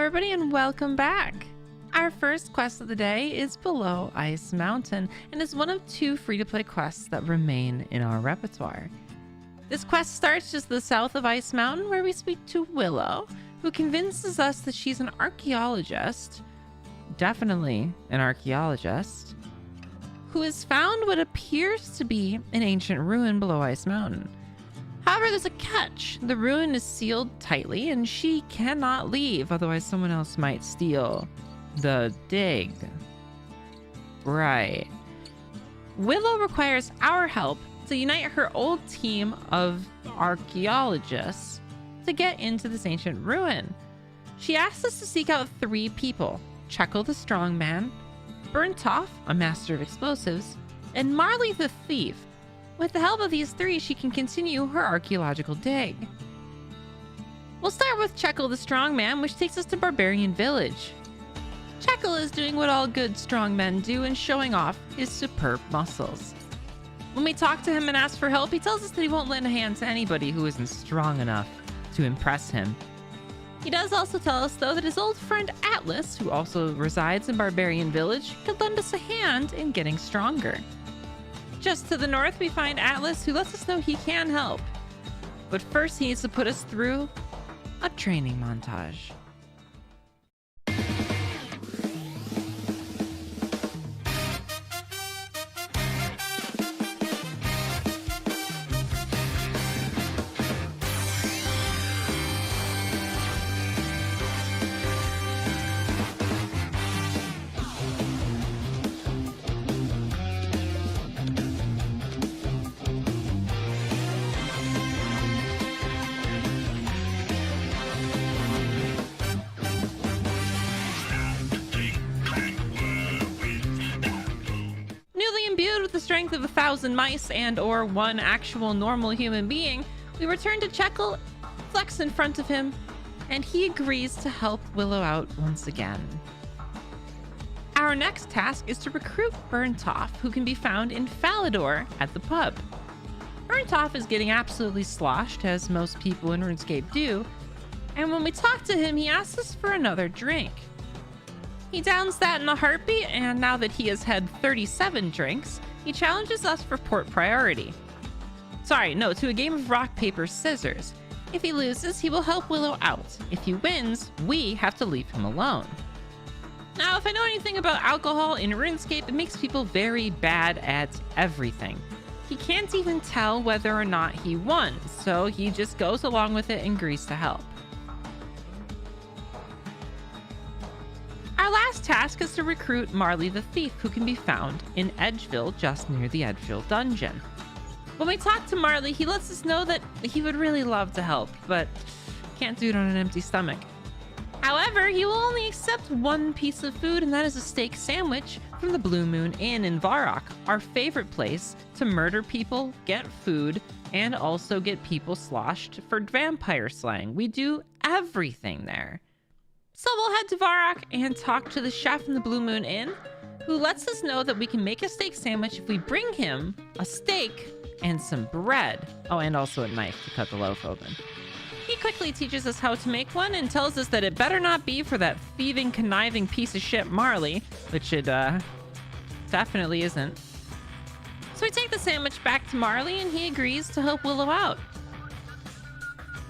everybody, and welcome back. Our first quest of the day is below Ice Mountain and is one of 2 free-to-play quests that remain in our repertoire. This quest starts just to the south of Ice Mountain, where we speak to Willow, who convinces us that she's an archaeologist, definitely an archaeologist, who has found what appears to be an ancient ruin below Ice Mountain. However, there's a catch. The ruin is sealed tightly and she cannot leave, otherwise someone else might steal the dig. Right. Willow requires our help to unite her old team of archaeologists to get into this ancient ruin. She asks us to seek out 3 people: Checkle the Strongman, Burntoff, a master of explosives, and Marley the Thief. With the help of these 3, she can continue her archaeological dig. We'll start with Checkle the Strongman, which takes us to Barbarian Village. Checkle is doing what all good strongmen do and showing off his superb muscles. When we talk to him and ask for help, he tells us that he won't lend a hand to anybody who isn't strong enough to impress him. He does also tell us, though, that his old friend Atlas, who also resides in Barbarian Village, could lend us a hand in getting stronger. Just to the north, we find Atlas, who lets us know he can help. But first, he needs to put us through a training montage. Imbued with the strength of 1,000 mice and/or 1 actual normal human being, we return to Checkle, flex in front of him, and he agrees to help Willow out once again. Our next task is to recruit Burntoff, who can be found in Falador at the pub. Burntoff is getting absolutely sloshed, as most people in RuneScape do, and when we talk to him, he asks us for another drink. He downs that in a heartbeat, and now that he has had 37 drinks, he challenges us for port priority. To a game of rock, paper, scissors. If he loses, he will help Willow out. If he wins, we have to leave him alone. Now, if I know anything about alcohol in RuneScape, it makes people very bad at everything. He can't even tell whether or not he won, so he just goes along with it and agrees to help. Our last task is to recruit Marley the Thief, who can be found in Edgeville, just near the Edgeville dungeon. When we talk to Marley, he lets us know that he would really love to help, but can't do it on an empty stomach. However, he will only accept 1 piece of food, and that is a steak sandwich from the Blue Moon Inn in Varrock, our favorite place to murder people, get food, and also get people sloshed for vampire slaying. We do everything there. So we'll head to Varrock and talk to the chef in the Blue Moon Inn, who lets us know that we can make a steak sandwich if we bring him a steak and some bread. Oh, and also a knife to cut the loaf open. He quickly teaches us how to make one and tells us that it better not be for that thieving, conniving piece of shit Marley, which it definitely isn't. So we take the sandwich back to Marley and he agrees to help Willow out.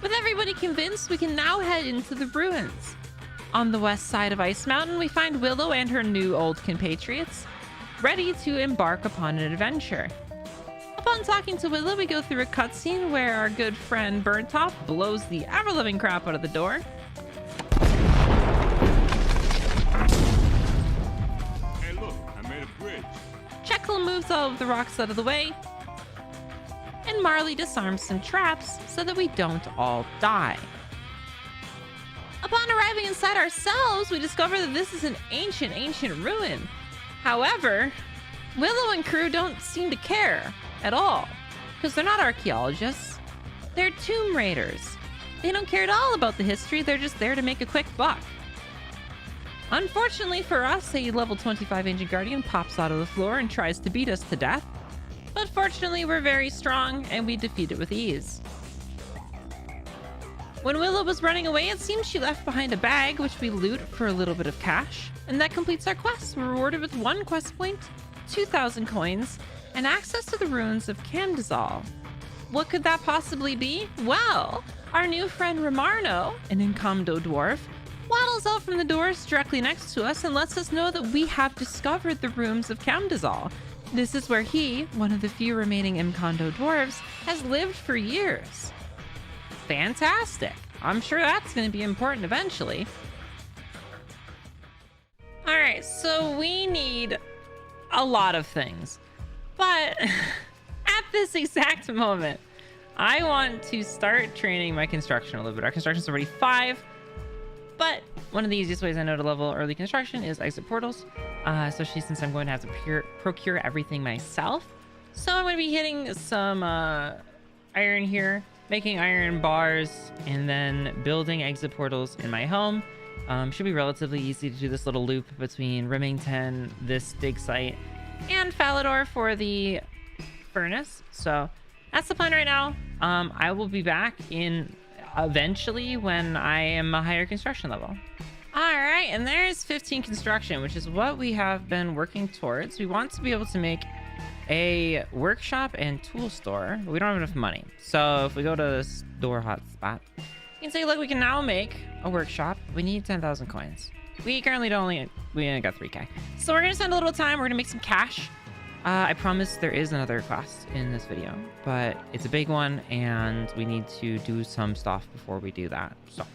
With everybody convinced, we can now head into the ruins. On the west side of Ice Mountain, we find Willow and her new old compatriots, ready to embark upon an adventure. Upon talking to Willow, we go through a cutscene where our good friend Burntoff blows the ever-loving crap out of the door. Hey look, I made a bridge. Checkle moves all of the rocks out of the way, and Marley disarms some traps so that we don't all die. Upon arriving inside ourselves, we discover that this is an ancient ruin. However, Willow and crew don't seem to care at all, because they're not archaeologists. They're tomb raiders. They don't care at all about the history, they're just there to make a quick buck. Unfortunately for us, a level 25 Ancient Guardian pops out of the floor and tries to beat us to death. But fortunately, we're very strong, and we defeat it with ease. When Willow was running away, it seems she left behind a bag, which we loot for a little bit of cash. And that completes our quest. We're rewarded with 1 quest point, 2,000 coins, and access to the ruins of Camdazal. What could that possibly be? Well, our new friend Ramarno, an Incomdo dwarf, waddles out from the doors directly next to us and lets us know that we have discovered the ruins of Camdazal. This is where he, one of the few remaining Imkondo dwarves, has lived for years. Fantastic. I'm sure that's going to be important eventually. All right, so we need a lot of things. But at this exact moment, I want to start training my construction a little bit. Our construction's already 5. But one of the easiest ways I know to level early construction is exit portals, especially since I'm going to have to procure everything myself. So I'm going to be hitting some iron here, making iron bars, and then building exit portals in my home. Should be relatively easy to do this little loop between Remington, this dig site, and Falador for the furnace. So that's the plan right now. I will be back in eventually when I am a higher construction level. All right, and there's 15 construction, which is what we have been working towards. We want to be able to make a workshop and tool store, but we don't have enough money. So if we go to the store hotspot, you can say, look, we can now make a workshop. We need 10,000 coins. We currently we only got 3k. So we're gonna spend a little time. We're gonna make some cash. I promise there is another quest in this video, but it's a big one and we need to do some stuff before we do that. So,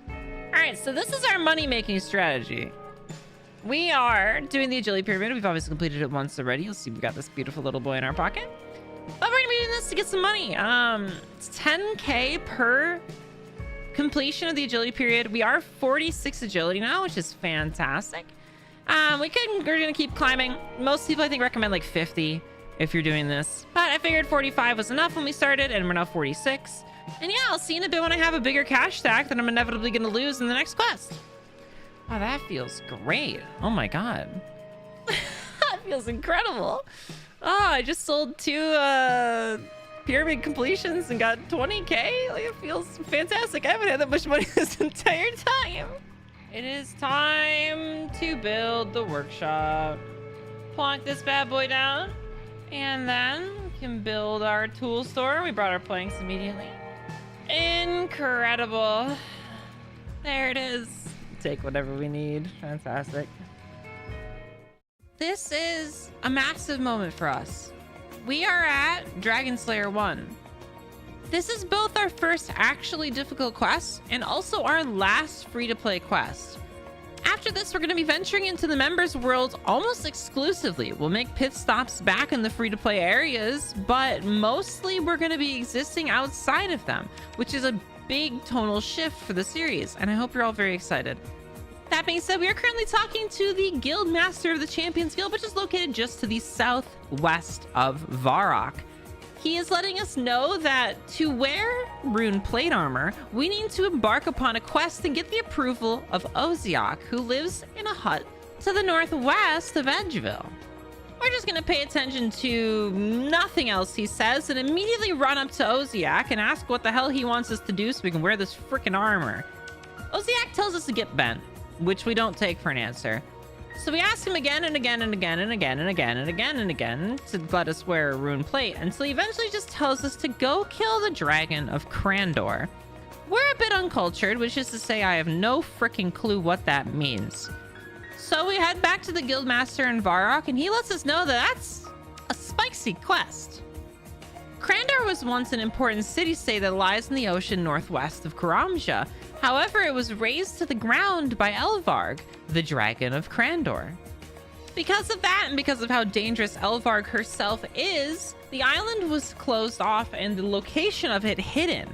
all right, so this is our money-making strategy. We are doing the agility pyramid. We've obviously completed it once already. You'll see we got this beautiful little boy in our pocket. But we're gonna be doing this to get some money. It's 10k per completion of the agility period. We are 46 agility now, which is fantastic. We're gonna keep climbing. Most people I think recommend like 50 if you're doing this, but I figured 45 was enough when we started, and we're now 46. And yeah, I'll see in a bit when I have a bigger cash stack that I'm inevitably gonna lose in the next quest. Oh, that feels great. Oh my god. That feels incredible. Oh, I just sold 2 pyramid completions and got 20k. Like, it feels fantastic. I haven't had that much money this entire time. It is time to build the workshop. Plonk this bad boy down, and then we can build our tool store. We brought our planks immediately. Incredible. There it is. Take whatever we need. Fantastic. This is a massive moment for us. We are at Dragon Slayer 1. This is both our first actually difficult quest and also our last free-to-play quest. After this, we're going to be venturing into the members world almost exclusively. We'll make pit stops back in the free-to-play areas, but mostly we're going to be existing outside of them, which is a big tonal shift for the series, and I hope you're all very excited. That being said, we are currently talking to the Guild Master of the Champions Guild, which is located just to the southwest of Varrock. He is letting us know that to wear rune plate armor, we need to embark upon a quest and get the approval of Oziak, who lives in a hut to the northwest of Edgeville. We're just going to pay attention to nothing else he says and immediately run up to Oziak and ask what the hell he wants us to do so we can wear this freaking armor. Oziak tells us to get bent, which we don't take for an answer. So we ask him again and again and again and again and again and again and again to let us wear a rune plate until he eventually just tells us to go kill the dragon of Crandor. We're a bit uncultured, which is to say I have no freaking clue what that means. So we head back to the Guildmaster in Varrock, and he lets us know that that's a spicy quest. Crandor was once an important city-state that lies in the ocean northwest of Karamja. However, it was razed to the ground by Elvarg, the dragon of Crandor. Because of that, and because of how dangerous Elvarg herself is, the island was closed off and the location of it hidden.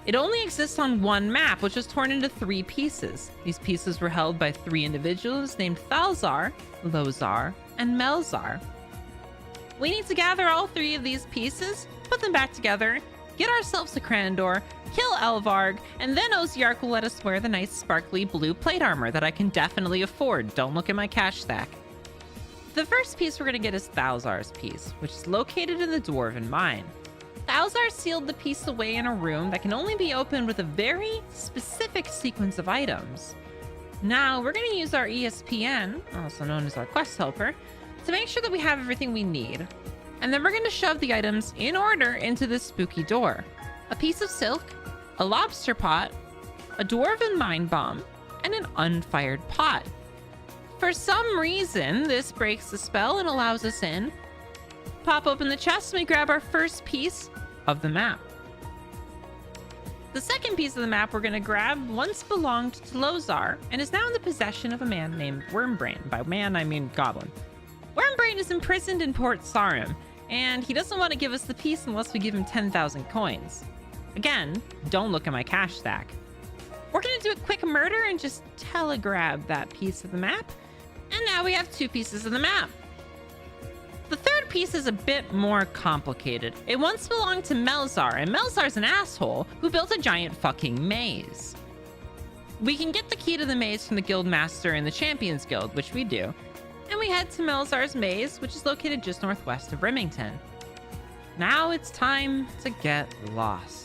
It only exists on one map, which was torn into 3 pieces. These pieces were held by 3 individuals named Thalzar, Lozar, and Melzar. We need to gather all 3 of these pieces, put them back together, get ourselves to Crandor, kill Elvarg, and then Oziark will let us wear the nice sparkly blue plate armor that I can definitely afford. Don't look at my cash stack. The first piece we're going to get is Thalzar's piece, which is located in the Dwarven Mine. Elvarg sealed the piece away in a room that can only be opened with a very specific sequence of items. Now, we're going to use our ESPN, also known as our quest helper, to make sure that we have everything we need. And then we're going to shove the items in order into this spooky door. A piece of silk, a lobster pot, a dwarven mine bomb, and an unfired pot. For some reason, this breaks the spell and allows us in. Pop open the chest and we grab our first piece of the map. The second piece of the map we're going to grab once belonged to Lozar and is now in the possession of a man named Wormbrain. By man, I mean goblin. Wormbrain is imprisoned in Port Sarim, and he doesn't want to give us the piece unless we give him 10,000 coins. Again, don't look at my cash stack. We're going to do a quick murder and just telegrab that piece of the map. And now we have 2 pieces of the map. The third piece is a bit more complicated. It once belonged to Melzar, and Melzar's an asshole who built a giant fucking maze. We can get the key to the maze from the guild master in the Champions Guild, which we do, and we head to Melzar's maze, which is located just northwest of Remington. Now it's time to get lost.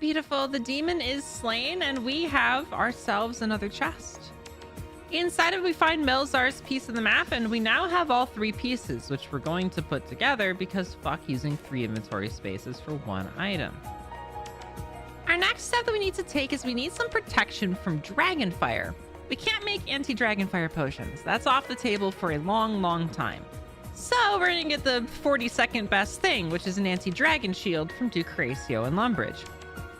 Beautiful, the demon is slain and we have ourselves another chest. Inside of it we find Melzar's piece of the map and we now have all 3 pieces, which we're going to put together because fuck using 3 inventory spaces for 1 item. Our next step that we need to take is we need some protection from dragonfire. We can't make anti-dragonfire potions. That's off the table for a long time. So we're gonna get the 42nd best thing, which is an anti-dragon shield from Duke Horatio and Lumbridge.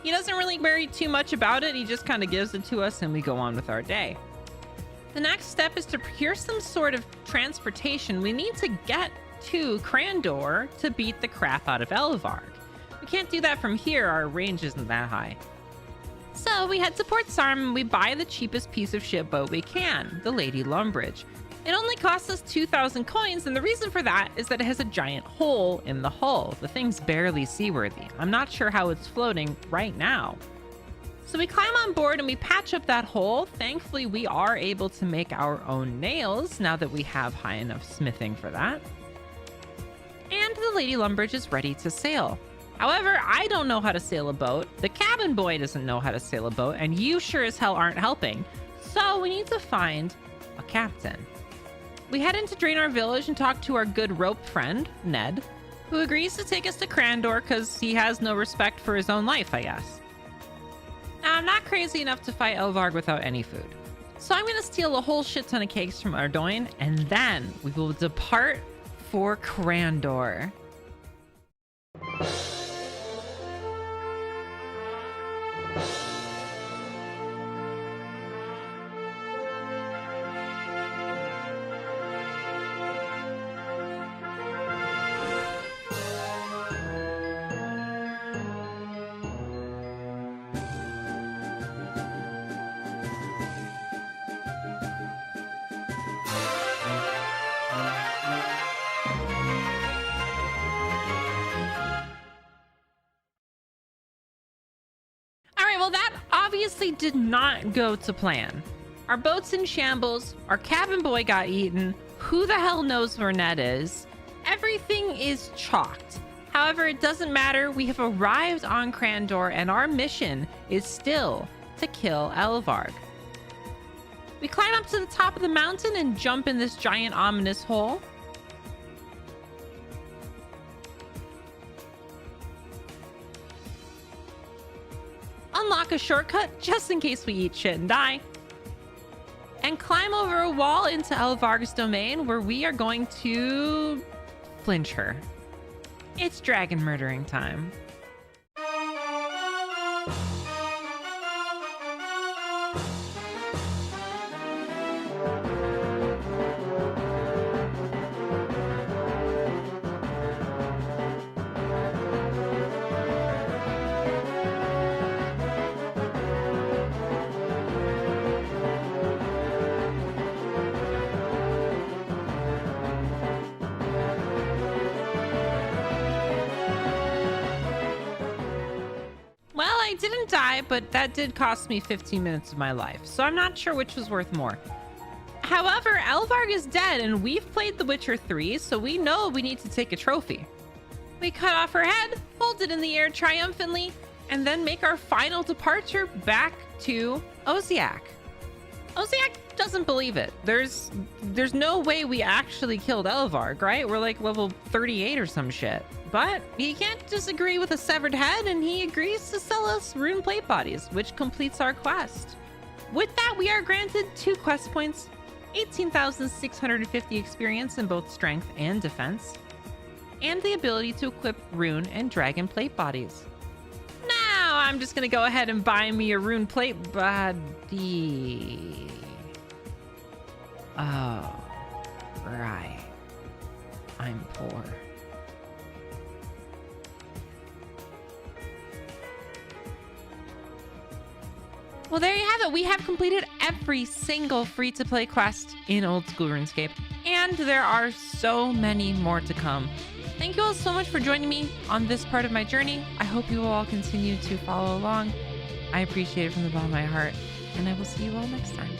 He doesn't really worry too much about it, he just kind of gives it to us and we go on with our day. The next step is to procure some sort of transportation. We need to get to Crandor to beat the crap out of Elvarg. We can't do that from here, our range isn't that high. So we head to Port Sarim and we buy the cheapest piece of ship boat we can, the Lady Lumbridge. It only costs us 2,000 coins, and the reason for that is that it has a giant hole in the hull. The thing's barely seaworthy. I'm not sure how it's floating right now. So we climb on board and we patch up that hole. Thankfully, we are able to make our own nails now that we have high enough smithing for that. And the Lady Lumbridge is ready to sail. However, I don't know how to sail a boat. The cabin boy doesn't know how to sail a boat, and you sure as hell aren't helping. So we need to find a captain. We head into Draenor Village and talk to our good rope friend, Ned, who agrees to take us to Crandor because he has no respect for his own life, I guess. Now, I'm not crazy enough to fight Elvarg without any food. So I'm going to steal a whole shit ton of cakes from Ardoin, and then we will depart for Crandor. Well, that obviously did not go to plan. Our boat's in shambles, our cabin boy got eaten, who the hell knows where Ned is? Everything is chalked. However, it doesn't matter, we have arrived on Crandor and our mission is still to kill Elvarg. We climb up to the top of the mountain and jump in this giant ominous hole. Unlock a shortcut just in case we eat shit and die. And climb over a wall into Elvarg's domain where we are going to flinch her. It's dragon murdering time. didn't die, but that did cost me 15 minutes of my life, so I'm not sure which was worth more. However, Elvarg is dead, and we've played The Witcher 3, so we know we need to take a trophy. We cut off her head, hold it in the air triumphantly, and then make our final departure back to Oziak. Oziak doesn't believe it. There's no way we actually killed Elvarg, right? We're like level 38 or some shit. But he can't disagree with a severed head, and he agrees to sell us rune plate bodies, which completes our quest. With that, we are granted 2 quest points, 18,650 experience in both strength and defense, and the ability to equip rune and dragon plate bodies. Now I'm just gonna go ahead and buy me a rune plate body. Oh, right. I'm poor. Well, there you have it. We have completed every single free-to-play quest in Old School RuneScape, and there are so many more to come. Thank you all so much for joining me on this part of my journey. I hope you will all continue to follow along. I appreciate it from the bottom of my heart, and I will see you all next time.